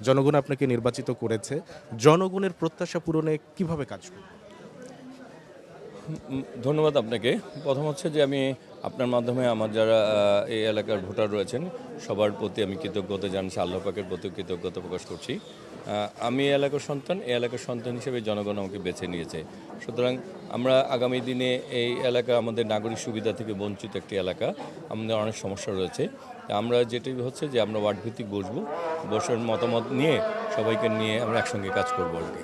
জনগণ আপনাকে নির্বাচিত করেছে, জনগণের প্রত্যাশা পূরণে কিভাবে কাজ করবেন? ধন্যবাদ আপনাকে। প্রথম হচ্ছে যে আমি আপনার মাধ্যমে আমার যারা এই এলাকার ভোটার রয়েছেন সবার প্রতি আমি কৃতজ্ঞতা জানাচ্ছি, আল্লাহ পাকের প্রতি কৃতজ্ঞতা প্রকাশ করছি। আমি এই এলাকার সন্তান হিসেবে জনগণ আমাকে বেছে নিয়েছে। সুতরাং আমরা আগামী দিনে এই এলাকা আমাদের নাগরিক সুবিধা থেকে বঞ্চিত একটি এলাকা, আমাদের অনেক সমস্যা রয়েছে। আমরা যেটি হচ্ছে যে আমরা ওয়ার্ড ভিত্তিক বসার মতামত নিয়ে সবাইকে নিয়ে আমরা একসঙ্গে কাজ করবো আর কি।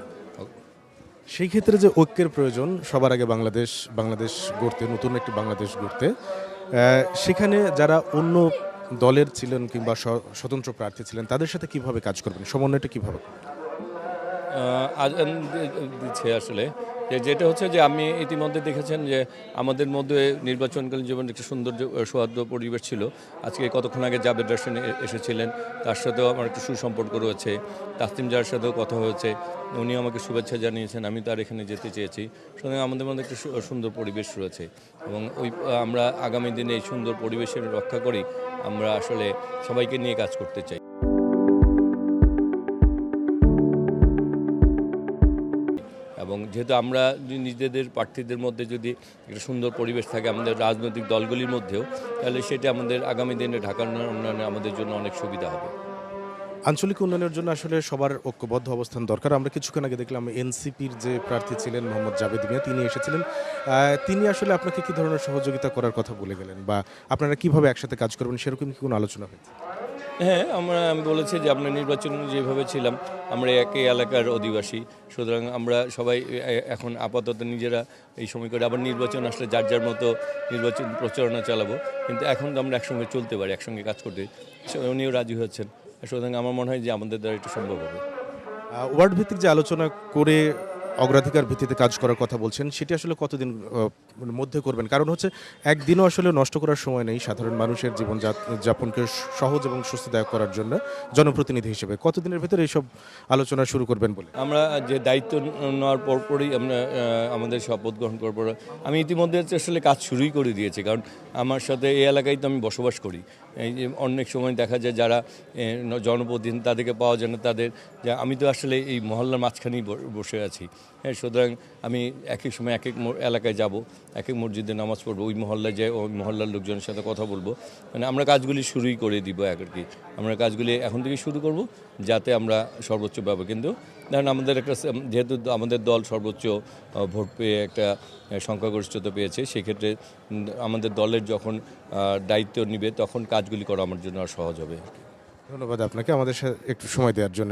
সেই ক্ষেত্রে যে ঐক্যের প্রয়োজন সবার আগে বাংলাদেশ গড়তে, নতুন একটি বাংলাদেশ গড়তে, সেখানে যারা অন্য দলের ছিলেন কিংবা স্বতন্ত্র প্রার্থী ছিলেন তাদের সাথে কিভাবে কাজ করবেন, সমন্বয়টা কিভাবে করবেন? আজান দিচ্ছে আসলে যেটা হচ্ছে যে আমি ইতিমধ্যে দেখেছেন যে আমাদের মধ্যে নির্বাচনকালীন জীবন একটি সুন্দর সৌহার্দ্য পরিবেশ ছিল। আজকে কতক্ষণ আগে জাবেদ হোসেন এসেছিলেন, তার সাথেও আমার একটু সুসম্পর্ক রয়েছে। তাসলিম জাহার সাথেও কথা হয়েছে, উনি আমাকে শুভেচ্ছা জানিয়েছেন, আমি তার এখানে যেতে চেয়েছি। সুতরাং আমাদের মধ্যে একটি সুন্দর পরিবেশ রয়েছে এবং আমরা আগামী দিনে এই সুন্দর পরিবেশের রক্ষা করি, আমরা আসলে সবাইকে নিয়ে কাজ করতে চাই। এবং যেহেতু আমরা নিজেদের প্রার্থীদের মধ্যে যদি একটা সুন্দর পরিবেশ থাকে আমাদের রাজনৈতিক দলগুলির মধ্যেও, তাহলে সেটা আমাদের আগামী দিনে ঢাকার উন্নয়নে আমাদের জন্য অনেক সুবিধা হবে। আঞ্চলিক উন্নয়নের জন্য আসলে সবার ঐক্যবদ্ধ অবস্থান দরকার। আমরা কিছুক্ষণ আগে দেখলাম এনসিপির যে প্রার্থী ছিলেন মোহাম্মদ জাবেদ মিয়া, তিনি এসেছিলেন। তিনি আসলে আপনাকে কি ধরনের সহযোগিতা করার কথা বলে গেলেন, বা আপনারা কিভাবে একসাথে কাজ করবেন, সেরকম কি কোনো আলোচনা হয়েছে? হ্যাঁ, আমি বলেছি যে আমরা নির্বাচন যেভাবে ছিলাম, আমরা একই এলাকার অধিবাসী, সুতরাং আমরা সবাই এখন আপাতত নিজেরা এই সময় করে আবার নির্বাচন আসলে যার যার মতো নির্বাচন প্রচারণা চালাবো, কিন্তু এখন তো আমরা একসঙ্গে চলতে পারি, একসঙ্গে কাজ করতে। উনিও রাজি হচ্ছেন, সুতরাং আমার মনে হয় যে আমাদের দ্বারা এটা সম্ভব হবে। ওয়ার্ড ভিত্তিক যে আলোচনা করে অগ্রাধিকার ভিত্তিতে কাজ করার কথা বলছেন, সেটি আসলে কতদিন মধ্যে করবেন? কারণ হচ্ছে একদিনও আসলে নষ্ট করার সময় নেই সাধারণ মানুষের জীবন যাপনকে সহজ এবং স্বস্তিদায়ক করার জন্য। জনপ্রতিনিধি হিসেবে কতদিনের ভেতরে এইসব আলোচনা শুরু করবেন বলে? আমরা যে দায়িত্ব নেওয়ার পরপরই আমরা আমাদের শপথ গ্রহণ করার পর আমি ইতিমধ্যে আসলে কাজ শুরুই করে দিয়েছি, কারণ আমার সাথে এই এলাকায় তো আমি বসবাস করি। এই যে অনেক সময় দেখা যায় যারা জনপ্রতিনিধি তাদেরকে পাওয়া যায় না, যে আমি তো আসলে এই মহল্লার মাঝখানেই বসে আছি। হ্যাঁ, সুতরাং আমি এক এক সময় এক এক এলাকায় যাব, এক এক মসজিদে নামাজ পড়বো, ওই মহল্লায় যাই, ওই মহল্লার লোকজনের সাথে কথা বলবো। মানে আমরা কাজগুলি শুরুই করে দিব আর কি। আমরা কাজগুলি এখন থেকে শুরু করব যাতে আমরা সর্বোচ্চ পাবো। কিন্তু ধরেন আমাদের একটা, যেহেতু আমাদের দল সর্বোচ্চ ভোট পেয়ে একটা সংখ্যাগরিষ্ঠতা পেয়েছে, সেক্ষেত্রে আমাদের দলের যখন দায়িত্ব নিবে তখন কাজগুলি করা আমার জন্য আর সহজ হবে। ধন্যবাদ আপনাকে আমাদের সাথে একটু সময় দেওয়ার জন্য।